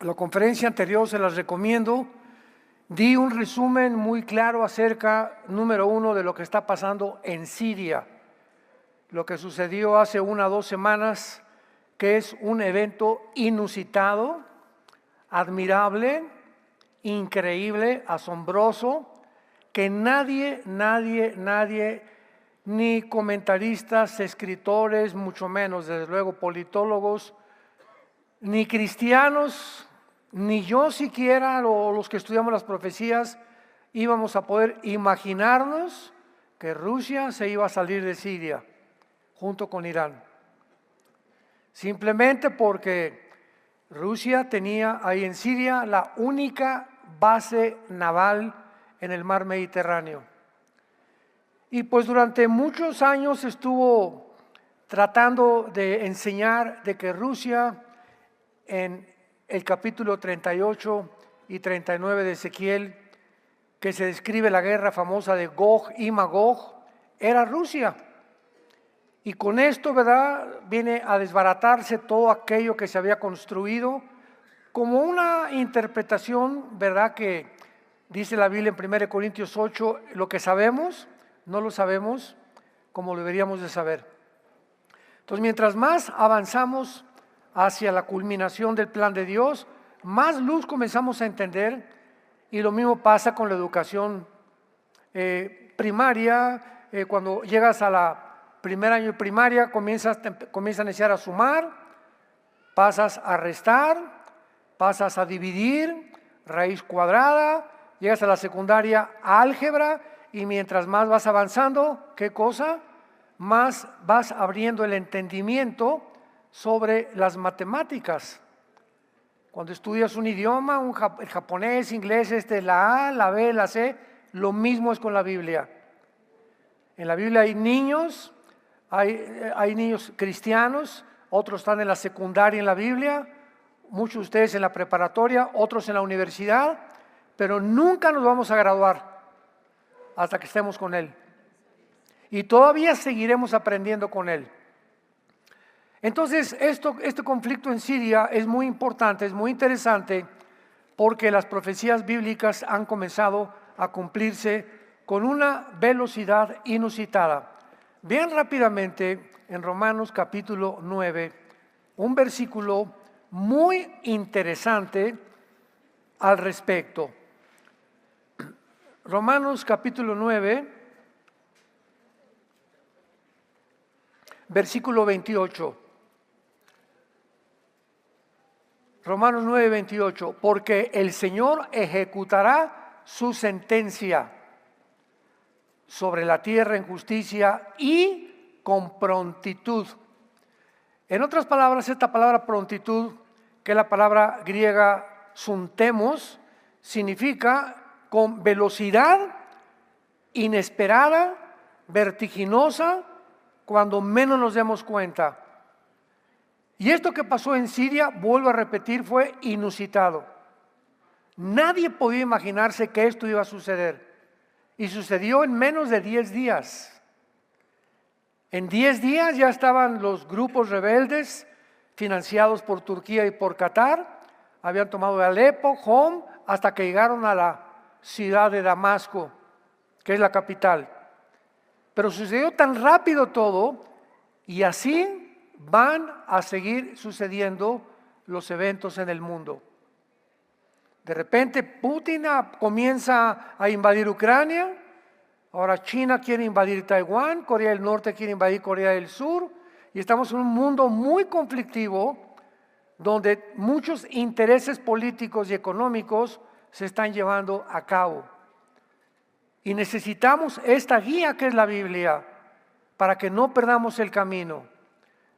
La conferencia anterior se las recomiendo. Di un resumen muy claro acerca, número uno, de lo que está pasando en Siria. Lo que sucedió hace 1 o 2 semanas, que es un evento inusitado, admirable, increíble, asombroso, que nadie, ni comentaristas, escritores, mucho menos, desde luego, politólogos, ni cristianos, ni yo siquiera, o los que estudiamos las profecías, íbamos a poder imaginarnos que Rusia se iba a salir de Siria junto con Irán. Simplemente porque Rusia tenía ahí en Siria la única base naval en el mar Mediterráneo. Y pues durante muchos años estuvo tratando de enseñar de que Rusia, en el capítulo 38 y 39 de Ezequiel, que se describe la guerra famosa de Gog y Magog, era Rusia. Y con esto, ¿verdad?, viene a desbaratarse todo aquello que se había construido como una interpretación, ¿verdad?, que dice la Biblia en 1 Corintios 8, lo que sabemos, no lo sabemos como lo deberíamos de saber. Entonces, mientras más avanzamos hacia la culminación del plan de Dios, más luz comenzamos a entender, y lo mismo pasa con la educación primaria. Cuando llegas a la primer año de primaria, comienzas a enseñar a sumar, pasas a restar, pasas a dividir, raíz cuadrada, llegas a la secundaria, álgebra, y mientras más vas avanzando, ¿qué cosa? Más vas abriendo el entendimiento sobre las matemáticas. Cuando estudias un idioma, el japonés, inglés, la A, la B, la C, lo mismo es con la Biblia. En la Biblia hay niños, hay niños cristianos, otros están en la secundaria en la Biblia, muchos de ustedes en la preparatoria, otros en la universidad, pero nunca nos vamos a graduar hasta que estemos con Él. Y todavía seguiremos aprendiendo con Él. Entonces, este conflicto en Siria es muy importante, es muy interesante, porque las profecías bíblicas han comenzado a cumplirse con una velocidad inusitada. Vean rápidamente en Romanos capítulo 9, un versículo muy interesante al respecto. Romanos capítulo 9, versículo 28. Romanos 9, 28. Porque el Señor ejecutará su sentencia sobre la tierra en justicia y con prontitud. En otras palabras, esta palabra prontitud, que es la palabra griega suntemos, significa con velocidad inesperada, vertiginosa, cuando menos nos demos cuenta. Y esto que pasó en Siria, vuelvo a repetir, fue inusitado. Nadie podía imaginarse que esto iba a suceder. Y sucedió en menos de 10 días. En 10 días ya estaban los grupos rebeldes, financiados por Turquía y por Qatar, habían tomado de Alepo, Hom, hasta que llegaron a la ciudad de Damasco, que es la capital. Pero sucedió tan rápido todo, y así van a seguir sucediendo los eventos en el mundo. De repente Putin comienza a invadir Ucrania, ahora China quiere invadir Taiwán, Corea del Norte quiere invadir Corea del Sur, y estamos en un mundo muy conflictivo donde muchos intereses políticos y económicos se están llevando a cabo. Y necesitamos esta guía que es la Biblia para que no perdamos el camino.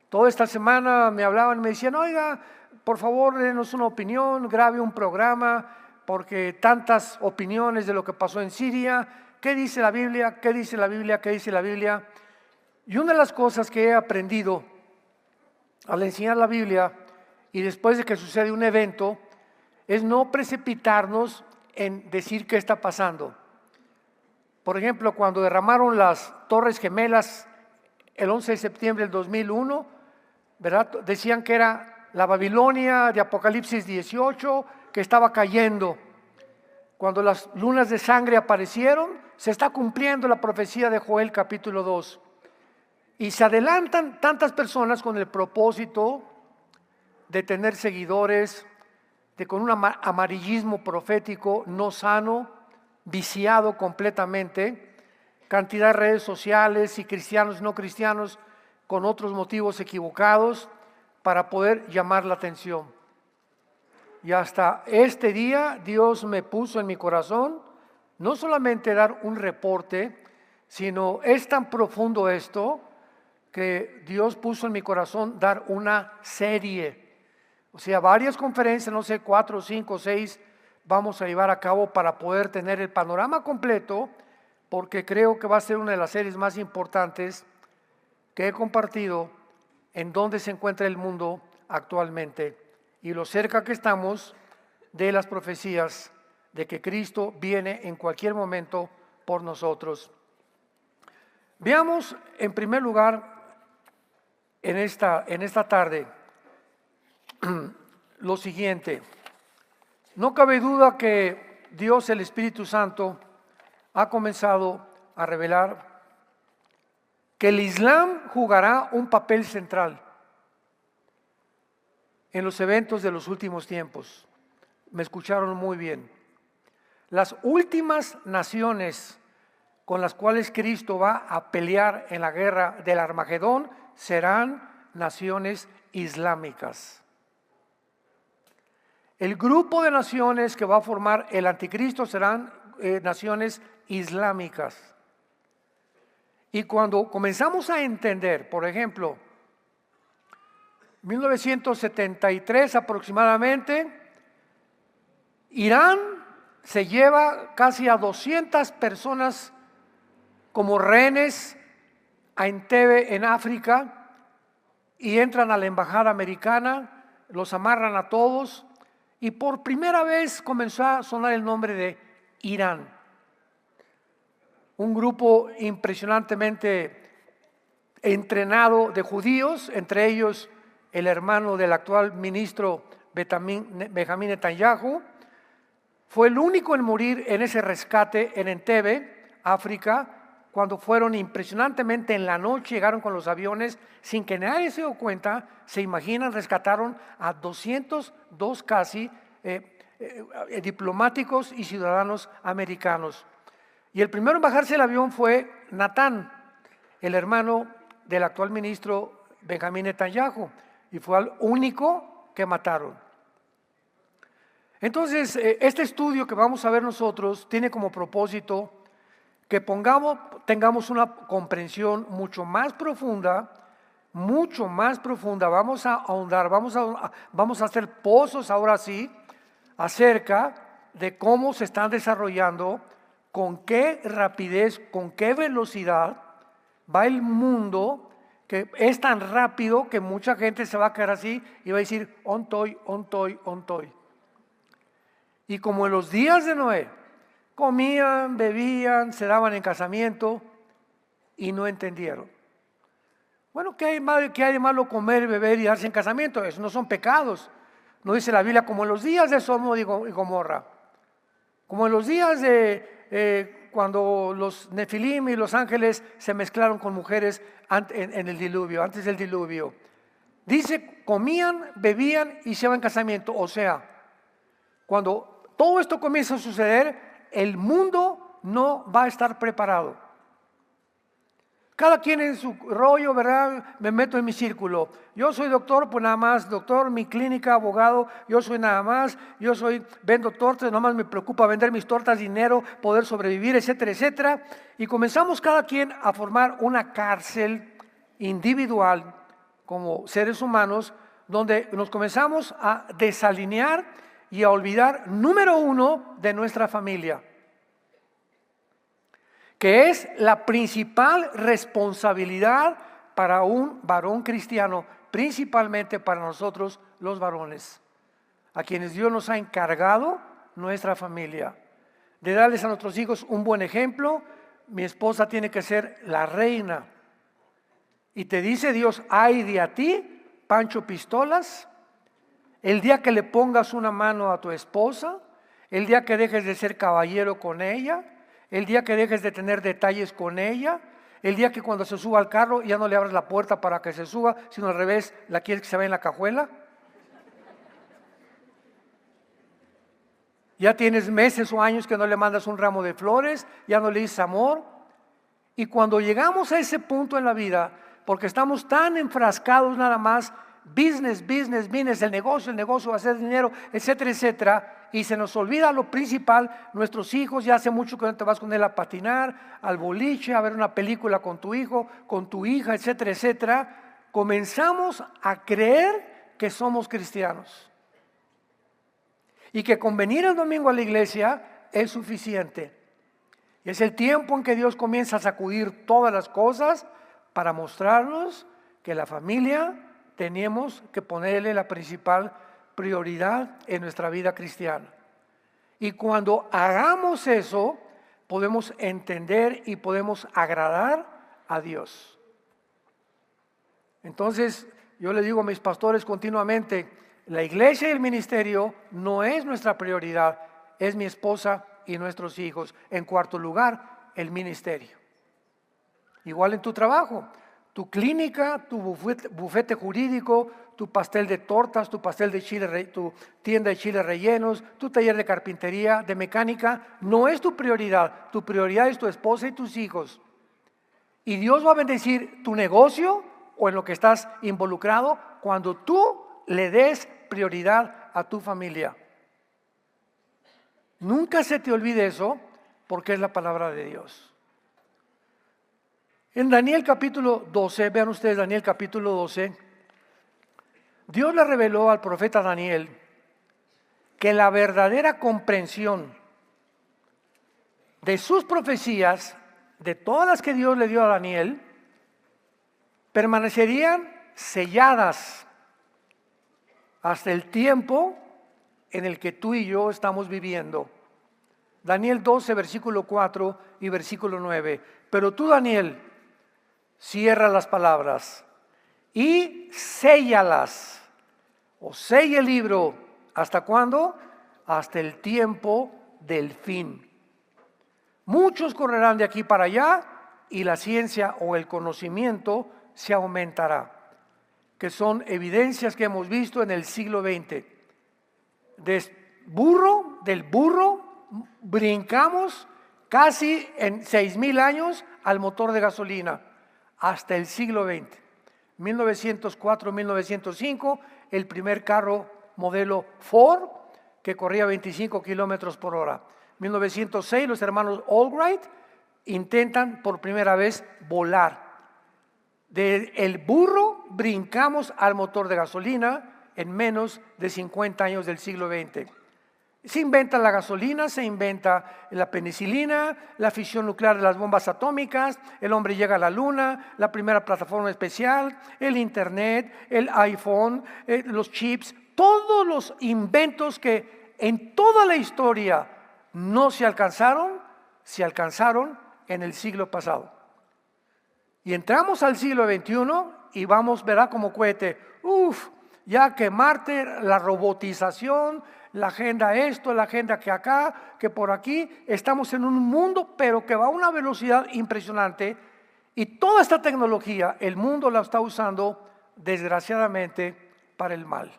Toda esta semana me hablaban y me decían, oiga, por favor, denos una opinión, grabe un programa, porque tantas opiniones de lo que pasó en Siria, ¿qué dice la Biblia? ¿Qué dice la Biblia? ¿Qué dice la Biblia? Y una de las cosas que he aprendido al enseñar la Biblia, y después de que sucede un evento, es no precipitarnos en decir qué está pasando. Por ejemplo, cuando derramaron las Torres Gemelas el 11 de septiembre del 2001, ¿verdad? Decían que era la Babilonia de Apocalipsis 18 que estaba cayendo. Cuando las lunas de sangre aparecieron, se está cumpliendo la profecía de Joel capítulo 2. Y se adelantan tantas personas con el propósito de tener seguidores, de con un amarillismo profético no sano, viciado completamente, cantidad de redes sociales y cristianos no cristianos con otros motivos equivocados para poder llamar la atención. Y hasta este día Dios me puso en mi corazón no solamente dar un reporte, sino es tan profundo esto que Dios puso en mi corazón dar una serie. O sea, varias conferencias, no sé, 4, 5, 6, vamos a llevar a cabo para poder tener el panorama completo, porque creo que va a ser una de las series más importantes que he compartido en dónde se encuentra el mundo actualmente y lo cerca que estamos de las profecías de que Cristo viene en cualquier momento por nosotros. Veamos en primer lugar en esta tarde lo siguiente. No cabe duda que Dios, el Espíritu Santo, ha comenzado a revelar que el Islam jugará un papel central en los eventos de los últimos tiempos. Me escucharon muy bien. Las últimas naciones con las cuales Cristo va a pelear en la guerra del Armagedón serán naciones islámicas. El grupo de naciones que va a formar el anticristo serán naciones islámicas. Y cuando comenzamos a entender, por ejemplo, 1973 aproximadamente, Irán se lleva casi a 200 personas como rehenes a Entebbe en África y entran a la embajada americana, los amarran a todos y por primera vez comenzó a sonar el nombre de Irán. Un grupo impresionantemente entrenado de judíos, entre ellos el hermano del actual ministro Benjamín Netanyahu, fue el único en morir en ese rescate en Entebbe, África, cuando fueron impresionantemente en la noche, llegaron con los aviones sin que nadie se dio cuenta. Se imaginan, rescataron a 202 casi diplomáticos y ciudadanos americanos. Y el primero en bajarse del avión fue Natán, el hermano del actual ministro Benjamín Netanyahu, y fue el único que mataron. Entonces, este estudio que vamos a ver nosotros tiene como propósito que tengamos una comprensión mucho más profunda, vamos a ahondar, vamos a hacer pozos ahora sí, acerca de cómo se están desarrollando, con qué rapidez, con qué velocidad va el mundo, que es tan rápido que mucha gente se va a quedar así y va a decir, ontoy. Y como en los días de Noé, comían, bebían, se daban en casamiento y no entendieron. Bueno, ¿qué hay de malo comer, beber y darse en casamiento? Eso no son pecados. No dice la Biblia como en los días de Sodoma y Gomorra, como en los días de cuando los Nefilim y los ángeles se mezclaron con mujeres en el diluvio, antes del diluvio. Dice, comían, bebían y se iban en casamiento. O sea, cuando todo esto comienza a suceder, el mundo no va a estar preparado. Cada quien en su rollo, ¿verdad? Me meto en mi círculo. Yo soy doctor, pues nada más, doctor, mi clínica, abogado, yo soy nada más, vendo tortas, nada más me preocupa vender mis tortas, dinero, poder sobrevivir, etcétera, etcétera. Y comenzamos cada quien a formar una cárcel individual como seres humanos, donde nos comenzamos a desalinear y a olvidar, número uno, de nuestra familia, que es la principal responsabilidad para un varón cristiano, principalmente para nosotros los varones, a quienes Dios nos ha encargado nuestra familia, de darles a nuestros hijos un buen ejemplo. Mi esposa tiene que ser la reina, y te dice Dios, ay de a ti, Pancho Pistolas, el día que le pongas una mano a tu esposa, el día que dejes de ser caballero con ella, el día que dejes de tener detalles con ella, el día que cuando se suba al carro ya no le abres la puerta para que se suba, sino al revés, la quieres que se vaya en la cajuela. Ya tienes meses o años que no le mandas un ramo de flores, ya no le dices amor. Y cuando llegamos a ese punto en la vida, porque estamos tan enfrascados nada más, business, business, business, el negocio, hacer dinero, etcétera, etcétera, y se nos olvida lo principal, nuestros hijos, ya hace mucho que no te vas con él a patinar, al boliche, a ver una película con tu hijo, con tu hija, etcétera, etcétera, comenzamos a creer que somos cristianos. Y que con venir el domingo a la iglesia es suficiente. Y es el tiempo en que Dios comienza a sacudir todas las cosas para mostrarnos que la familia tenemos que ponerle la principal prioridad en nuestra vida cristiana. Y cuando hagamos eso, podemos entender y podemos agradar a Dios. Entonces, yo le digo a mis pastores continuamente, la iglesia y el ministerio no es nuestra prioridad, es mi esposa y nuestros hijos. En cuarto lugar, el ministerio. Igual en tu trabajo, tu clínica, tu bufete jurídico, tu pastel de tortas, tu pastel de chile, tu tienda de chiles rellenos, tu taller de carpintería, de mecánica, no es tu prioridad. Tu prioridad es tu esposa y tus hijos. Y Dios va a bendecir tu negocio o en lo que estás involucrado cuando tú le des prioridad a tu familia. Nunca se te olvide eso, porque es la palabra de Dios. En Daniel capítulo 12, vean ustedes Daniel capítulo 12, Dios le reveló al profeta Daniel que la verdadera comprensión de sus profecías, de todas las que Dios le dio a Daniel, permanecerían selladas hasta el tiempo en el que tú y yo estamos viviendo. Daniel 12, versículo 4 y versículo 9. Pero tú, Daniel, cierra las palabras y séllalas, o sella el libro. ¿Hasta cuándo? Hasta el tiempo del fin. Muchos correrán de aquí para allá y la ciencia o el conocimiento se aumentará, que son evidencias que hemos visto en el siglo XX. Del burro brincamos casi en 6,000 años al motor de gasolina hasta el siglo XX. 1904-1905, el primer carro modelo Ford que corría 25 kilómetros por hora. 1906, los hermanos Albright intentan por primera vez volar. Del burro brincamos al motor de gasolina en menos de 50 años del siglo XX. Se inventa la gasolina, se inventa la penicilina, la fisión nuclear de las bombas atómicas, el hombre llega a la luna, la primera plataforma especial, el internet, el iPhone, los chips, todos los inventos que en toda la historia no se alcanzaron en el siglo pasado. Y entramos al siglo XXI y vamos, verá como cohete, ya que Marte, la robotización, la agenda esto, la agenda que acá, que por aquí, estamos en un mundo pero que va a una velocidad impresionante y toda esta tecnología el mundo la está usando desgraciadamente para el mal.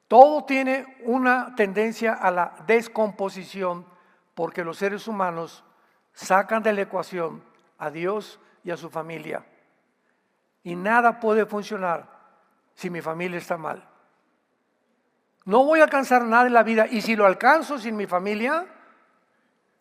Todo tiene una tendencia a la descomposición porque los seres humanos sacan de la ecuación a Dios y a su familia. Y nada puede funcionar si mi familia está mal. No voy a alcanzar nada en la vida y si lo alcanzo sin mi familia,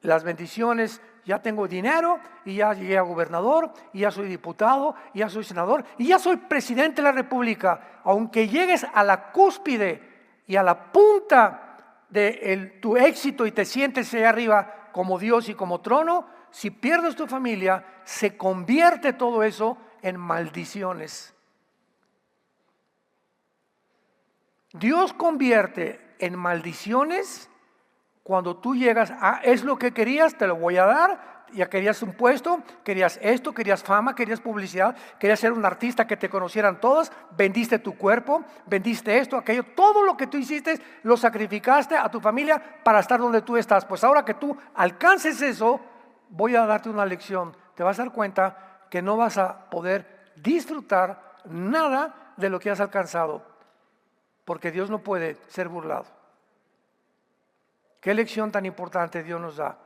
las bendiciones, ya tengo dinero y ya llegué a gobernador y ya soy diputado y ya soy senador y ya soy presidente de la república. Aunque llegues a la cúspide y a la punta de tu éxito y te sientes allá arriba como Dios y como trono, si pierdes tu familia, se convierte todo eso en maldiciones. Dios convierte en maldiciones cuando tú llegas a, es lo que querías, te lo voy a dar, Ya querías un puesto, querías esto, querías fama, querías publicidad, querías ser un artista que te conocieran todos, vendiste tu cuerpo, vendiste esto, aquello, todo lo que tú hiciste lo sacrificaste a tu familia para estar donde tú estás. Pues ahora que tú alcances eso, voy a darte una lección. Te vas a dar cuenta que no vas a poder disfrutar nada de lo que has alcanzado, porque Dios no puede ser burlado. Qué lección tan importante Dios nos da.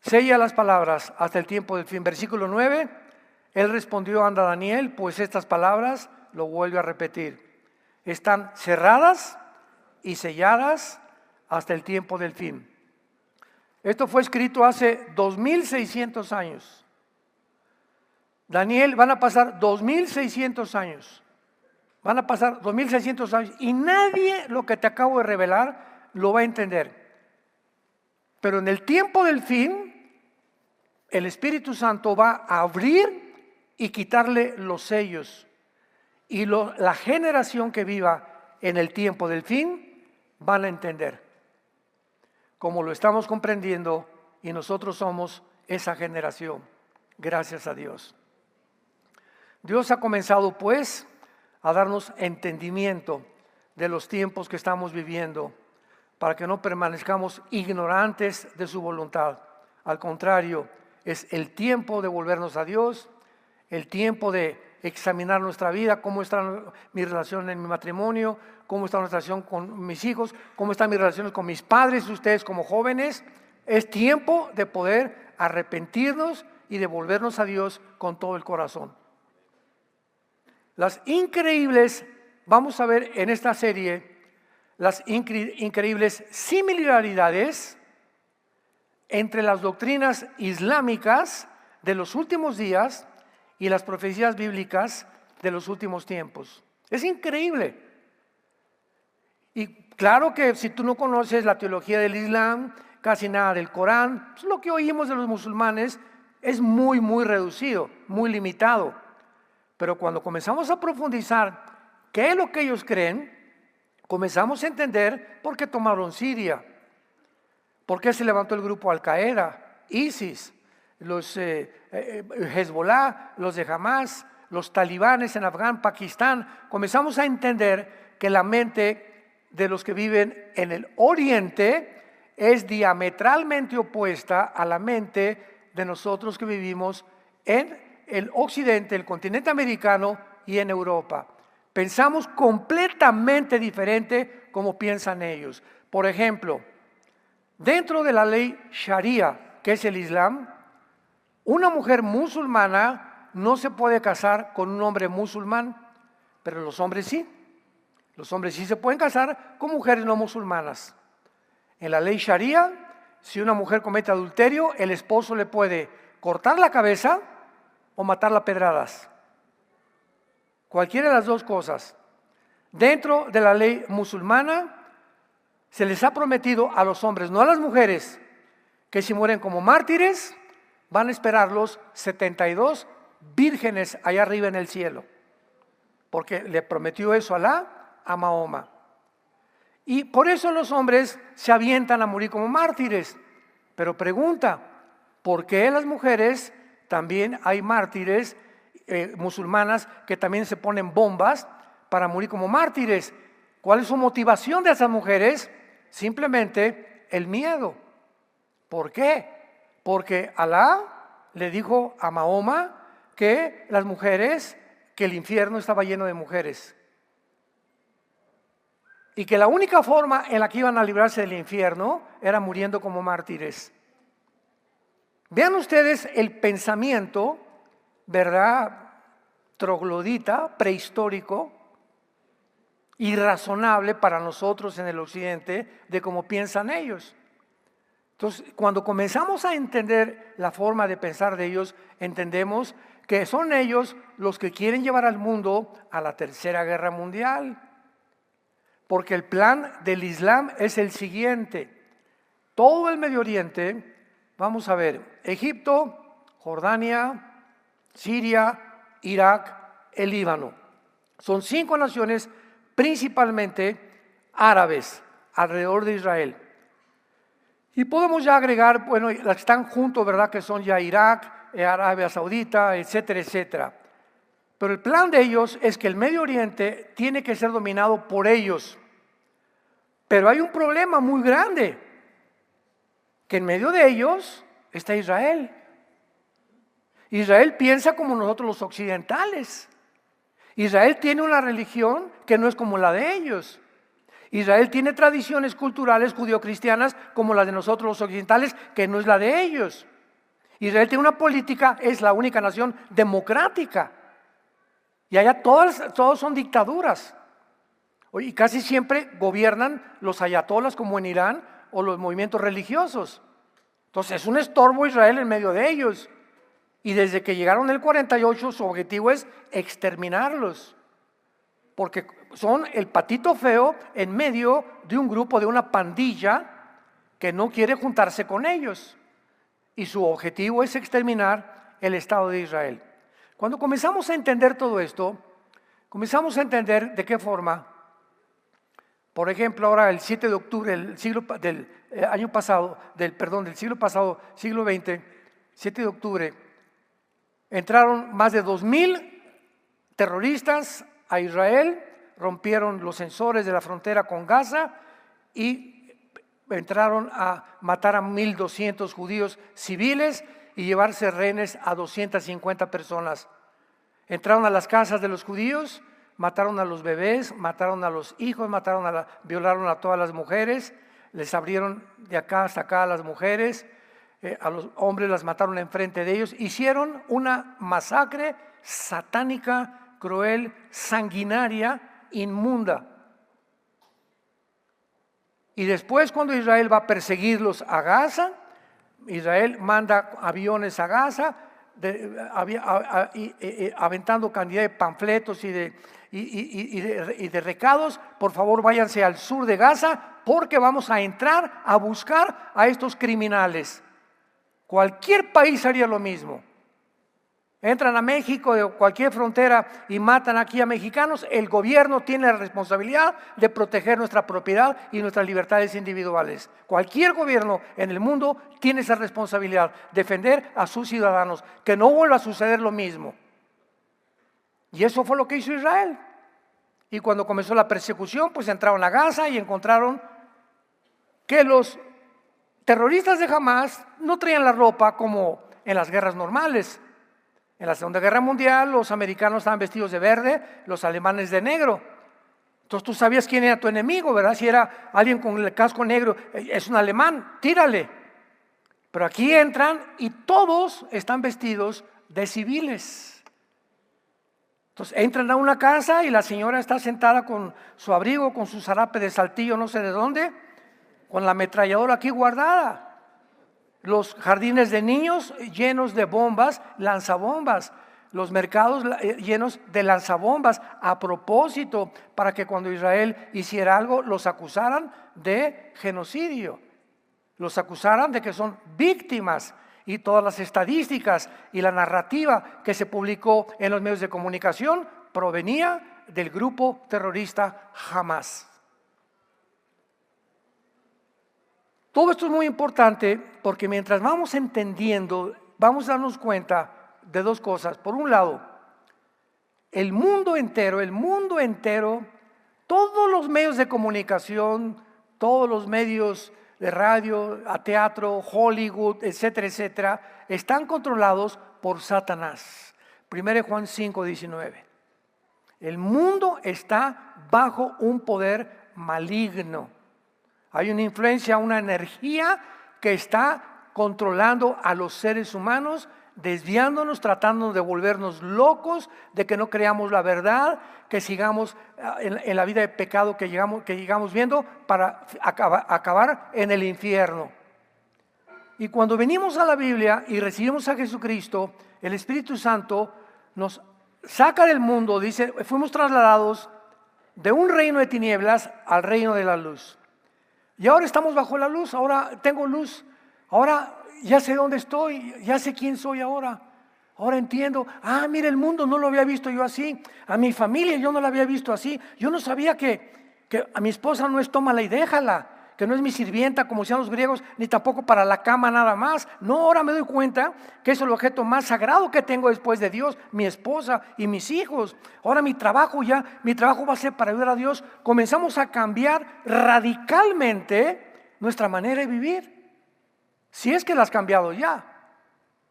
Sella las palabras hasta el tiempo del fin. Versículo 9, él respondió: anda Daniel, pues estas palabras, lo vuelve a repetir, están cerradas y selladas hasta el tiempo del fin. Esto fue escrito hace 2600 años. Daniel, van a pasar 2600 años. Van a pasar 2600 años y nadie lo que te acabo de revelar lo va a entender. Pero en el tiempo del fin, el Espíritu Santo va a abrir y quitarle los sellos. Y la generación que viva en el tiempo del fin van a entender. Como lo estamos comprendiendo, y nosotros somos esa generación. Gracias a Dios. Dios ha comenzado pues a darnos entendimiento de los tiempos que estamos viviendo, para que no permanezcamos ignorantes de su voluntad. Al contrario, es el tiempo de volvernos a Dios, el tiempo de examinar nuestra vida, cómo está mi relación en mi matrimonio, cómo está nuestra relación con mis hijos, cómo están mis relaciones con mis padres, ustedes como jóvenes. Es tiempo de poder arrepentirnos y de volvernos a Dios con todo el corazón. Vamos a ver en esta serie las increíbles similaridades entre las doctrinas islámicas de los últimos días y las profecías bíblicas de los últimos tiempos. Es increíble. Y claro que si tú no conoces la teología del Islam, casi nada del Corán, pues lo que oímos de los musulmanes es muy, muy reducido, muy limitado. Pero cuando comenzamos a profundizar qué es lo que ellos creen, comenzamos a entender por qué tomaron Siria, por qué se levantó el grupo Al-Qaeda, ISIS, los Hezbollah, los de Hamas, los talibanes en Afganistán, Pakistán. Comenzamos a entender que la mente de los que viven en el Oriente es diametralmente opuesta a la mente de nosotros que vivimos en el Occidente, el continente americano y en Europa. Pensamos completamente diferente como piensan ellos. Por ejemplo, dentro de la ley Sharia, que es el Islam, una mujer musulmana no se puede casar con un hombre musulmán, pero los hombres sí. Los hombres sí se pueden casar con mujeres no musulmanas. En la ley Sharia, si una mujer comete adulterio, el esposo le puede cortar la cabeza o matarla a pedradas. Cualquiera de las dos cosas. Dentro de la ley musulmana, se les ha prometido a los hombres, no a las mujeres, que si mueren como mártires, van a esperarlos 72 vírgenes allá arriba en el cielo. Porque le prometió eso Alá a Mahoma. Y por eso los hombres se avientan a morir como mártires. Pero pregunta, ¿por qué las mujeres también hay mártires musulmanas que también se ponen bombas para morir como mártires? ¿Cuál es su motivación de esas mujeres? Simplemente el miedo. ¿Por qué? Porque Alá le dijo a Mahoma que las mujeres, que el infierno estaba lleno de mujeres. Y que la única forma en la que iban a librarse del infierno era muriendo como mártires. Vean ustedes el pensamiento, ¿verdad?, troglodita, prehistórico, irrazonable para nosotros en el occidente, de cómo piensan ellos. Entonces, cuando comenzamos a entender la forma de pensar de ellos, entendemos que son ellos los que quieren llevar al mundo a la Tercera Guerra Mundial. Porque el plan del Islam es el siguiente. Todo el Medio Oriente, vamos a ver, Egipto, Jordania, Siria, Irak, el Líbano. Son 5 naciones principalmente árabes alrededor de Israel. Y podemos ya agregar, bueno, las que están juntos, ¿verdad? Que son ya Irak, Arabia Saudita, etcétera, etcétera. Pero el plan de ellos es que el Medio Oriente tiene que ser dominado por ellos. Pero hay un problema muy grande, que en medio de ellos está Israel. Israel piensa como nosotros los occidentales. Israel tiene una religión que no es como la de ellos. Israel tiene tradiciones culturales judio-cristianas como las de nosotros los occidentales, que no es la de ellos. Israel tiene una política, es la única nación democrática. Y allá todos son dictaduras. Y casi siempre gobiernan los ayatolas como en Irán o los movimientos religiosos. Entonces es un estorbo Israel en medio de ellos. Y desde que llegaron en el 48 su objetivo es exterminarlos. Porque son el patito feo en medio de un grupo, de una pandilla que no quiere juntarse con ellos. Y su objetivo es exterminar el Estado de Israel. Cuando comenzamos a entender todo esto, comenzamos a entender de qué forma, por ejemplo, ahora el 7 de octubre del siglo pasado, siglo XX, 7 de octubre, entraron más de 2,000 terroristas a Israel, rompieron los sensores de la frontera con Gaza y entraron a matar a 1,200 judíos civiles y llevarse rehenes a 250 personas. Entraron a las casas de los judíos, mataron a los bebés, mataron a los hijos, violaron a todas las mujeres, les abrieron de acá hasta acá a las mujeres, a los hombres las mataron enfrente de ellos, hicieron una masacre satánica, cruel, sanguinaria, inmunda. Y después, cuando Israel va a perseguirlos a Gaza, Israel manda aviones a Gaza, aventando cantidad de panfletos y de recados: por favor váyanse al sur de Gaza porque vamos a entrar a buscar a estos criminales. Cualquier país haría lo mismo. Entran a México de cualquier frontera y matan aquí a mexicanos. El gobierno tiene la responsabilidad de proteger nuestra propiedad y nuestras libertades individuales. Cualquier gobierno en el mundo tiene esa responsabilidad, defender a sus ciudadanos, que no vuelva a suceder lo mismo. Y eso fue lo que hizo Israel. Y cuando comenzó la persecución, pues entraron a Gaza y encontraron que los terroristas de Hamás no traían la ropa como en las guerras normales. En la Segunda Guerra Mundial los americanos estaban vestidos de verde, los alemanes de negro. Entonces tú sabías quién era tu enemigo, ¿verdad? Si era alguien con el casco negro, es un alemán, tírale. Pero aquí entran y todos están vestidos de civiles. Entonces entran a una casa y la señora está sentada con su abrigo, con su zarape de Saltillo, no sé de dónde, con la ametralladora aquí guardada. Los jardines de niños llenos de bombas, lanzabombas. Los mercados llenos de lanzabombas a propósito, para que cuando Israel hiciera algo los acusaran de genocidio. Los acusaran de que son víctimas. Y todas las estadísticas y la narrativa que se publicó en los medios de comunicación provenía del grupo terrorista Hamás. Todo esto es muy importante porque mientras vamos entendiendo, vamos a darnos cuenta de dos cosas. Por un lado, el mundo entero, todos los medios de comunicación, todos los medios de radio, a teatro, Hollywood, etcétera, etcétera, están controlados por Satanás. 1 Juan 5:19. El mundo está bajo un poder maligno. Hay una influencia, una energía que está controlando a los seres humanos, desviándonos, tratando de volvernos locos, de que no creamos la verdad, que sigamos en la vida de pecado que llegamos viendo para acabar en el infierno. Y cuando venimos a la Biblia y recibimos a Jesucristo, el Espíritu Santo nos saca del mundo, dice, fuimos trasladados de un reino de tinieblas al reino de la luz. Y ahora estamos bajo la luz, ahora tengo luz, ahora ya sé dónde estoy, ya sé quién soy ahora. Ahora entiendo, mira, el mundo no lo había visto yo así, a mi familia yo no la había visto así. Yo no sabía que a mi esposa no es tómala y déjala, que no es mi sirvienta como decían los griegos, ni tampoco para la cama nada más. No, ahora me doy cuenta que es el objeto más sagrado que tengo después de Dios, mi esposa y mis hijos. Ahora mi trabajo va a ser para ayudar a Dios. Comenzamos a cambiar radicalmente nuestra manera de vivir. Si es que la has cambiado ya,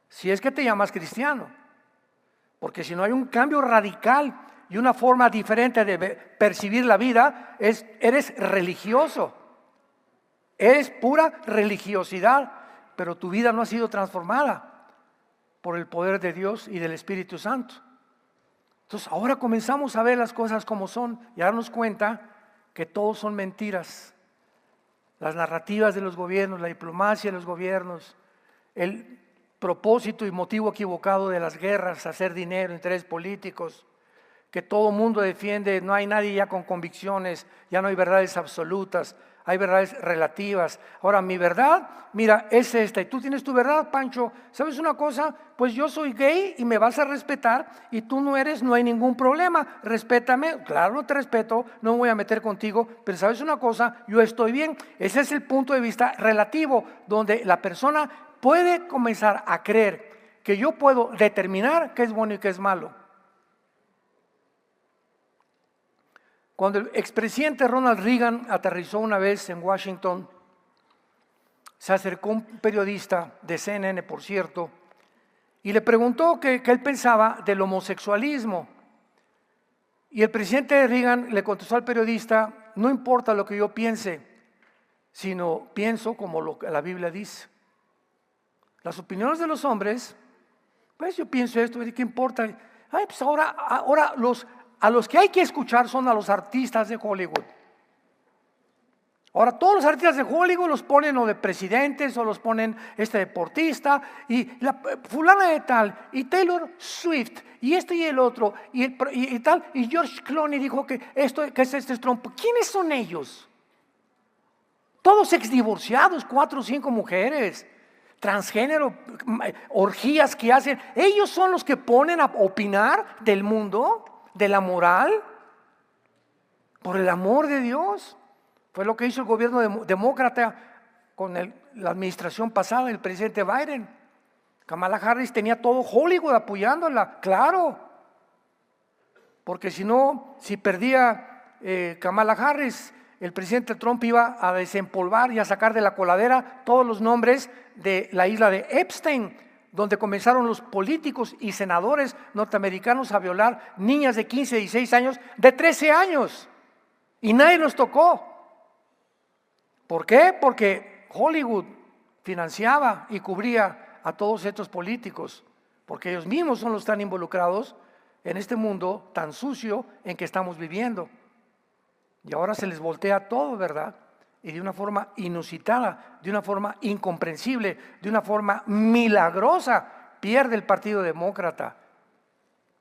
si es que te llamas cristiano. Porque si no hay un cambio radical y una forma diferente de percibir la vida, eres religioso. Eres pura religiosidad, pero tu vida no ha sido transformada por el poder de Dios y del Espíritu Santo. Entonces ahora comenzamos a ver las cosas como son y a darnos cuenta que todos son mentiras. Las narrativas de los gobiernos, la diplomacia de los gobiernos, el propósito y motivo equivocado de las guerras, hacer dinero, intereses políticos, que todo mundo defiende, no hay nadie ya con convicciones, ya no hay verdades absolutas, hay verdades relativas. Ahora mi verdad, mira, es esta, y tú tienes tu verdad, Pancho. ¿Sabes una cosa? Pues yo soy gay y me vas a respetar, y tú no eres, no hay ningún problema, respétame. Claro, no te respeto, no me voy a meter contigo, pero ¿sabes una cosa? Yo estoy bien. Ese es el punto de vista relativo, donde la persona puede comenzar a creer que yo puedo determinar qué es bueno y qué es malo. Cuando el expresidente Ronald Reagan aterrizó una vez en Washington, se acercó un periodista de CNN, por cierto, y le preguntó qué él pensaba del homosexualismo. Y el presidente Reagan le contestó al periodista: no importa lo que yo piense, sino pienso como lo que la Biblia dice. Las opiniones de los hombres, pues yo pienso esto, ¿qué importa? Ay, pues ahora a los que hay que escuchar son a los artistas de Hollywood. Ahora todos los artistas de Hollywood los ponen o de presidentes o los ponen deportista y la fulana de tal y Taylor Swift y y el otro y tal, y George Clooney dijo que es Trump. ¿Quiénes son ellos? Todos exdivorciados, 4 o 5 mujeres, transgénero, orgías que hacen. Ellos son los que ponen a opinar del mundo, de la moral, por el amor de Dios. Fue lo que hizo el gobierno demócrata con la administración pasada, el presidente Biden. Kamala Harris tenía todo Hollywood apoyándola, claro, porque si perdía Kamala Harris, el presidente Trump iba a desempolvar y a sacar de la coladera todos los nombres de la isla de Epstein, donde comenzaron los políticos y senadores norteamericanos a violar niñas de 15, 16 años, de 13 años. Y nadie los tocó. ¿Por qué? Porque Hollywood financiaba y cubría a todos estos políticos, porque ellos mismos son los que están involucrados en este mundo tan sucio en que estamos viviendo. Y ahora se les voltea todo, ¿verdad? Y de una forma inusitada, de una forma incomprensible, de una forma milagrosa, pierde el Partido Demócrata.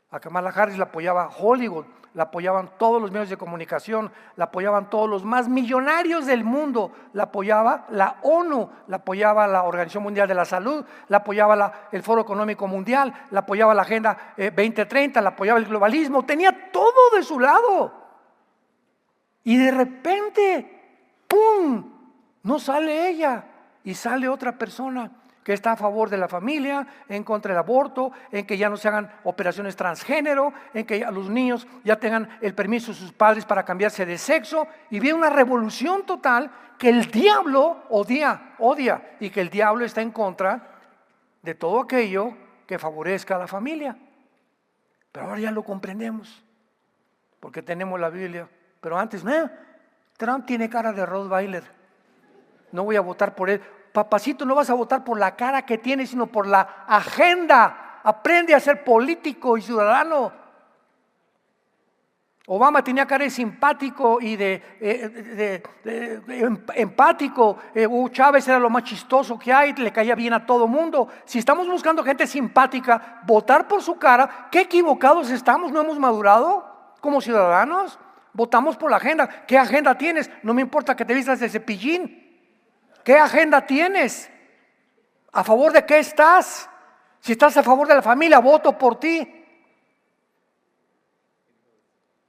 A Kamala Harris la apoyaba Hollywood, la apoyaban todos los medios de comunicación, la apoyaban todos los más millonarios del mundo, la apoyaba la ONU, la apoyaba la Organización Mundial de la Salud, la apoyaba el Foro Económico Mundial, la apoyaba la Agenda 2030, la apoyaba el globalismo, tenía todo de su lado. Y de repente, ¡pum!, no sale ella y sale otra persona que está a favor de la familia, en contra del aborto, en que ya no se hagan operaciones transgénero, en que los niños ya tengan el permiso de sus padres para cambiarse de sexo, y viene una revolución total que el diablo odia, y que el diablo está en contra de todo aquello que favorezca a la familia. Pero ahora ya lo comprendemos, porque tenemos la Biblia. Pero antes, Trump tiene cara de Rottweiler, no voy a votar por él. Papacito, no vas a votar por la cara que tiene, sino por la agenda. Aprende a ser político y ciudadano. Obama tenía cara de simpático y de empático. Hugo Chávez era lo más chistoso que hay, le caía bien a todo mundo. Si estamos buscando gente simpática, votar por su cara, qué equivocados estamos, ¿no hemos madurado como ciudadanos? Votamos por la agenda. ¿Qué agenda tienes? No me importa que te vistas de Cepillín. ¿Qué agenda tienes? ¿A favor de qué estás? Si estás a favor de la familia, voto por ti.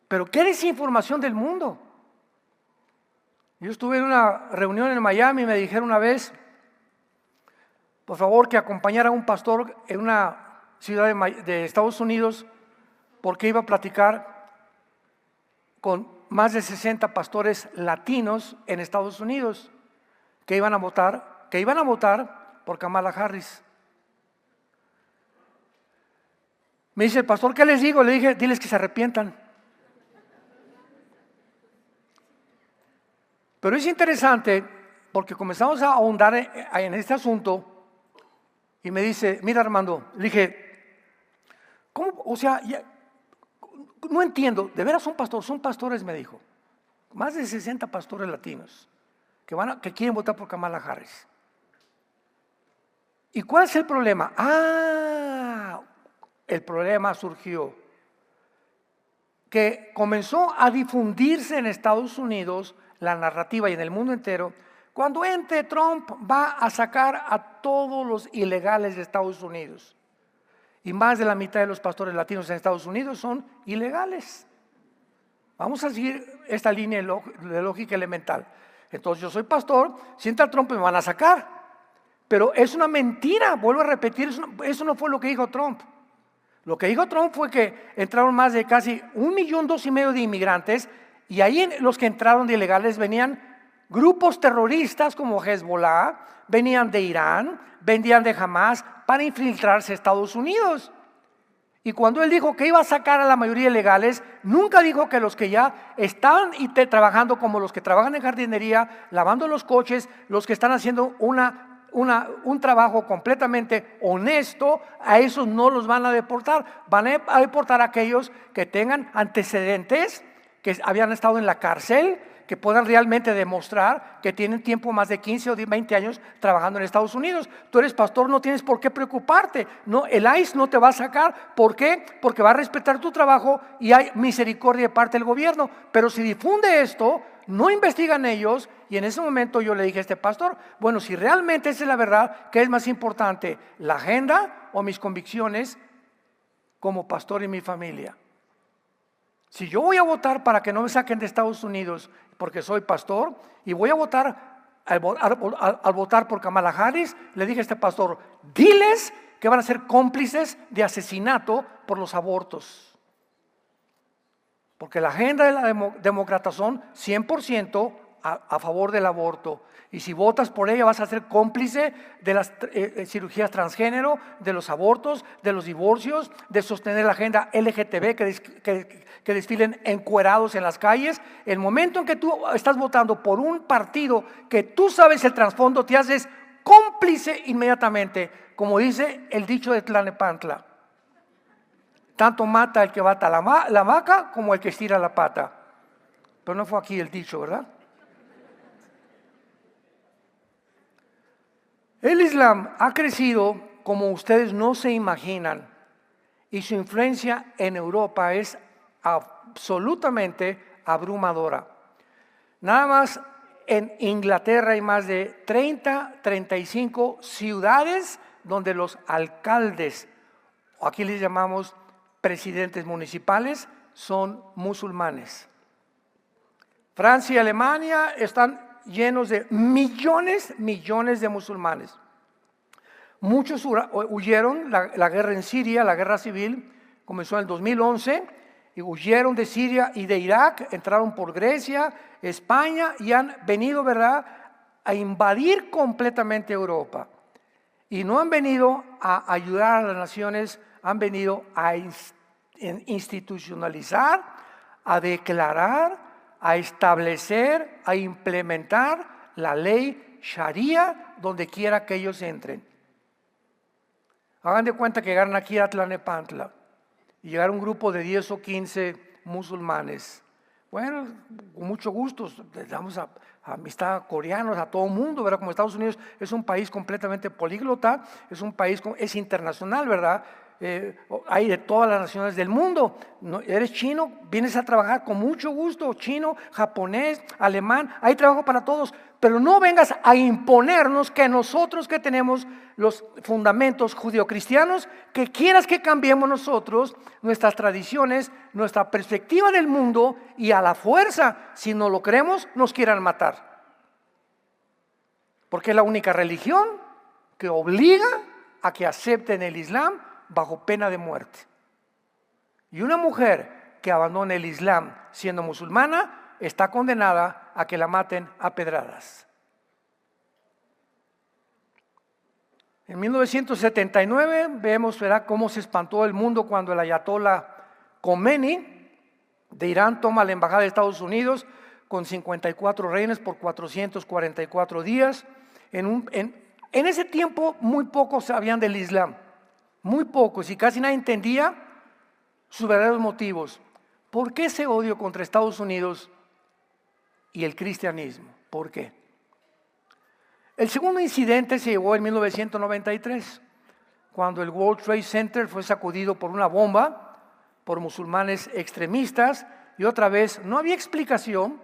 Pero ¿qué desinformación del mundo? Yo estuve en una reunión en Miami y me dijeron una vez, por favor, que acompañara a un pastor en una ciudad de Estados Unidos, porque iba a platicar con más de 60 pastores latinos en Estados Unidos que iban a votar por Kamala Harris. Me dice el pastor, ¿qué les digo? Le dije, diles que se arrepientan. Pero es interesante porque comenzamos a ahondar en este asunto y me dice, mira Armando, le dije, ¿cómo? O sea, no entiendo, de veras son pastores, me dijo, más de 60 pastores latinos que quieren votar por Kamala Harris. ¿Y cuál es el problema? El problema surgió que comenzó a difundirse en Estados Unidos la narrativa y en el mundo entero, cuando entre Trump va a sacar a todos los ilegales de Estados Unidos. Y más de la mitad de los pastores latinos en Estados Unidos son ilegales. Vamos a seguir esta línea de lógica elemental. Entonces yo soy pastor, si entra Trump me van a sacar. Pero es una mentira, vuelvo a repetir, eso no fue lo que dijo Trump. Lo que dijo Trump fue que entraron más de casi 1,2 millones de inmigrantes, y ahí los que entraron de ilegales venían grupos terroristas como Hezbollah, venían de Irán, venían de Hamas para infiltrarse a Estados Unidos. Y cuando él dijo que iba a sacar a la mayoría de ilegales, nunca dijo que los que ya estaban trabajando, como los que trabajan en jardinería, lavando los coches, los que están haciendo un trabajo completamente honesto, a esos no los van a deportar. Van a deportar a aquellos que tengan antecedentes, que habían estado en la cárcel, que puedan realmente demostrar que tienen tiempo más de 15 o 20 años trabajando en Estados Unidos. Tú eres pastor, no tienes por qué preocuparte. No, el ICE no te va a sacar. ¿Por qué? Porque va a respetar tu trabajo y hay misericordia de parte del gobierno. Pero si difunde esto, no investigan ellos. Y en ese momento yo le dije a este pastor, bueno, si realmente esa es la verdad, ¿qué es más importante? ¿La agenda o mis convicciones como pastor y mi familia? Si yo voy a votar para que no me saquen de Estados Unidos porque soy pastor, y voy a votar al votar por Kamala Harris, le dije a este pastor, diles que van a ser cómplices de asesinato por los abortos. Porque la agenda de la demócrata son 100% a favor del aborto. Y si votas por ella vas a ser cómplice de las cirugías transgénero, de los abortos, de los divorcios, de sostener la agenda LGTB, que desfilen encuerados en las calles. El momento en que tú estás votando por un partido que tú sabes el trasfondo, te haces cómplice inmediatamente. Como dice el dicho de Tlalnepantla, tanto mata el que bata la vaca como el que estira la pata. Pero no fue aquí el dicho, ¿verdad? El Islam ha crecido como ustedes no se imaginan, y su influencia en Europa es absolutamente abrumadora. Nada más en Inglaterra hay más de 35 ciudades donde los alcaldes, o aquí les llamamos presidentes municipales, son musulmanes. Francia y Alemania están llenos de millones de musulmanes. Muchos huyeron, la guerra en Siria, la guerra civil, comenzó en el 2011, y huyeron de Siria y de Irak, entraron por Grecia, España, y han venido, ¿verdad?, a invadir completamente Europa. Y no han venido a ayudar a las naciones, han venido a institucionalizar, a declarar, a establecer, a implementar la ley Sharia donde quiera que ellos entren. Hagan de cuenta que llegaron aquí a Tlalnepantla y llegaron un grupo de 10 o 15 musulmanes. Bueno, con mucho gusto, les damos amistad a coreanos, a todo el mundo, ¿verdad? Como Estados Unidos es un país completamente políglota, es un país, es internacional, ¿verdad? Hay de todas las naciones del mundo. Eres chino, vienes a trabajar con mucho gusto, chino, japonés, alemán, hay trabajo para todos, pero no vengas a imponernos que nosotros que tenemos los fundamentos judeocristianos, que quieras que cambiemos nosotros nuestras tradiciones, nuestra perspectiva del mundo, y a la fuerza, si no lo creemos, nos quieran matar. porque es la única religión que obliga a que acepten el Islam bajo pena de muerte. Y una mujer que abandone el Islam siendo musulmana está condenada a que la maten a pedradas. En 1979 vemos, ¿verdad?, cómo se espantó el mundo cuando el ayatollah Khomeini de Irán toma la embajada de Estados Unidos con 54 rehenes por 444 días. En ese tiempo muy pocos sabían del Islam, muy pocos, y casi nadie entendía sus verdaderos motivos. ¿Por qué ese odio contra Estados Unidos y el cristianismo? ¿Por qué? El segundo incidente se llevó en 1993, cuando el World Trade Center fue sacudido por una bomba por musulmanes extremistas, y otra vez no había explicación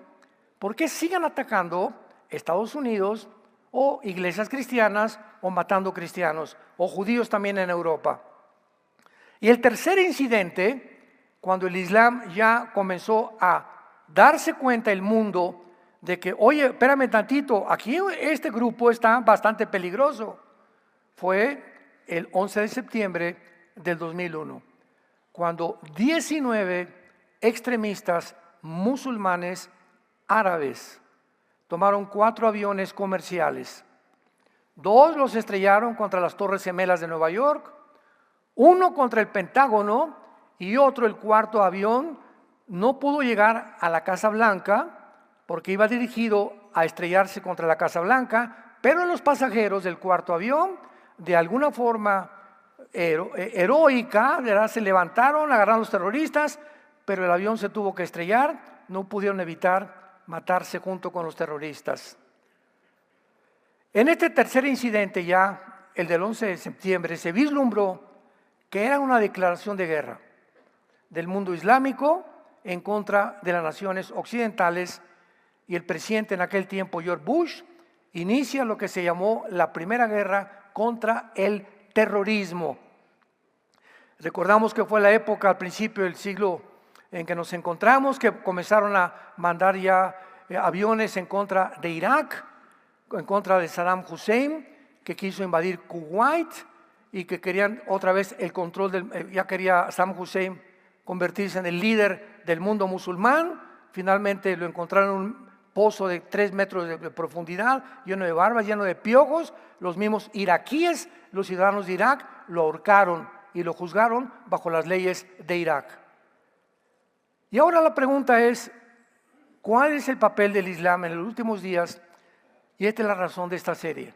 por qué sigan atacando Estados Unidos o iglesias cristianas o matando cristianos o judíos también en Europa. Y el tercer incidente, cuando el Islam ya comenzó a darse cuenta el mundo de que, oye, espérame tantito, aquí este grupo está bastante peligroso, fue el 11 de septiembre del 2001, cuando 19 extremistas musulmanes árabes tomaron 4 aviones comerciales. 2 los estrellaron contra las Torres Gemelas de Nueva York, 1 contra el Pentágono, y otro, el cuarto avión, no pudo llegar a la Casa Blanca porque iba dirigido a estrellarse contra la Casa Blanca, pero los pasajeros del cuarto avión, de alguna forma heroica, ¿verdad?, se levantaron, agarraron a los terroristas, pero el avión se tuvo que estrellar, no pudieron evitar matarse junto con los terroristas. En este tercer incidente ya, el del 11 de septiembre, se vislumbró que era una declaración de guerra del mundo islámico en contra de las naciones occidentales, y el presidente en aquel tiempo, George Bush, inicia lo que se llamó la primera guerra contra el terrorismo. Recordamos que fue la época al principio del siglo en que nos encontramos, que comenzaron a mandar ya aviones en contra de Irak, en contra de Saddam Hussein, que quiso invadir Kuwait y que querían otra vez el control ya quería Saddam Hussein convertirse en el líder del mundo musulmán. Finalmente lo encontraron en un pozo de 3 metros de profundidad, lleno de barbas, lleno de piojos. Los mismos iraquíes, los ciudadanos de Irak, lo ahorcaron y lo juzgaron bajo las leyes de Irak. Y ahora la pregunta es, ¿cuál es el papel del Islam en los últimos días? Y esta es la razón de esta serie.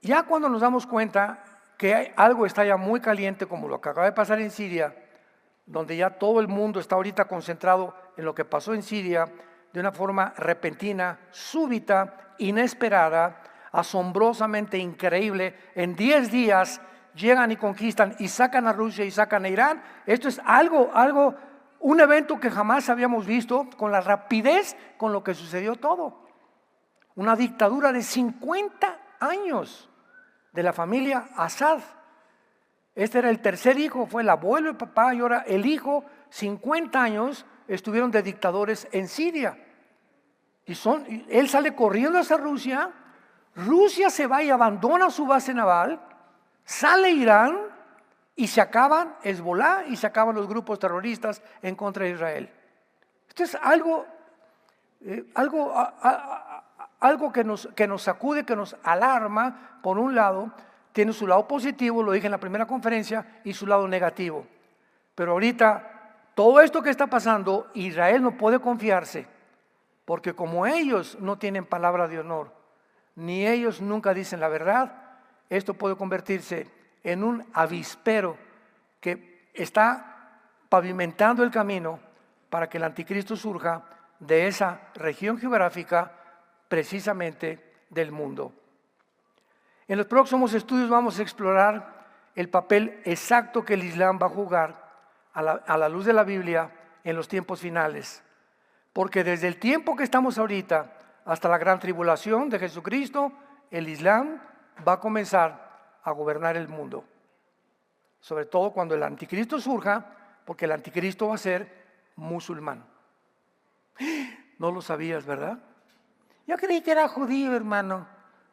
Ya cuando nos damos cuenta que algo está ya muy caliente, como lo que acaba de pasar en Siria, donde ya todo el mundo está ahorita concentrado en lo que pasó en Siria, de una forma repentina, súbita, inesperada, asombrosamente increíble. En 10 días llegan y conquistan y sacan a Rusia y sacan a Irán. Esto es un evento que jamás habíamos visto, con la rapidez con lo que sucedió todo. Una dictadura de 50 años de la familia Assad. Este era el tercer hijo, fue el abuelo, el papá y ahora el hijo. 50 años estuvieron de dictadores en Siria. Él sale corriendo hacia Rusia, Rusia se va y abandona su base naval, sale Irán y se acaban Hezbollah y se acaban los grupos terroristas en contra de Israel. Esto es algo que nos sacude, que nos alarma. Por un lado, tiene su lado positivo, lo dije en la primera conferencia, y su lado negativo. Pero ahorita, todo esto que está pasando, Israel no puede confiarse, porque como ellos no tienen palabra de honor, ni ellos nunca dicen la verdad, esto puede convertirse en un avispero que está pavimentando el camino para que el anticristo surja de esa región geográfica, precisamente del mundo. En los próximos estudios vamos a explorar el papel exacto que el Islam va a jugar a la luz de la Biblia en los tiempos finales. Porque desde el tiempo que estamos ahorita hasta la gran tribulación de Jesucristo, el Islam va a comenzar a gobernar el mundo. Sobre todo cuando el anticristo surja, porque el anticristo va a ser musulmán. No lo sabías, ¿verdad? Yo creí que era judío, hermano.